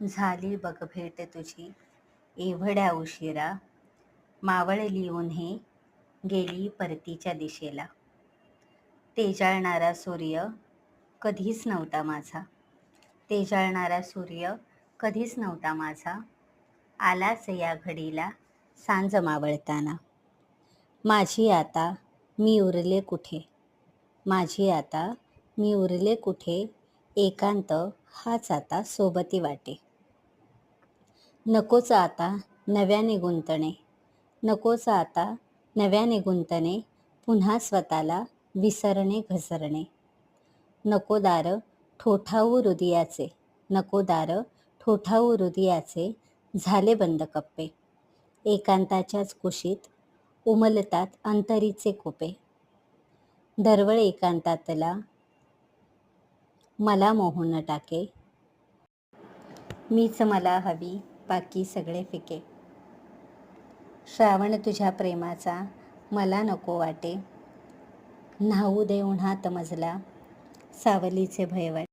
झाली बघ भेट तुझी एवढ्या उशिरा, मावळली उन्हे गेली परतीच्या दिशेला. तेजाळणारा सूर्य कधीच नव्हता माझा, तेजाळणारा सूर्य कधीच नव्हता माझा, आलाच या घडीला सांज मावळताना. माझी आता मी उरले कुठे, माझी आता मी उरले कुठे, एकांत हाच आता सोबती वाटे. नकोच आता नव्याने गुंतणे, नकोच आता नव्याने गुंतणे, पुन्हा स्वतःला विसरणे घसरणे. नको दार ठोठावू हृदयाचे, नको दार ठोठावू हृदयाचे, झाले बंद कप्पे. एकांताच्याच कुशीत उमलतात अंतरीचे कोपे. दरवळ एकांतातला मला मोहून टाके, मीच मला हवी बाकी सगळे फिके. श्रावण तुझ्या प्रेमाचा मला नको वाटे, न्हाऊ दे उन्हात मजला सावलीचे भय वाटे.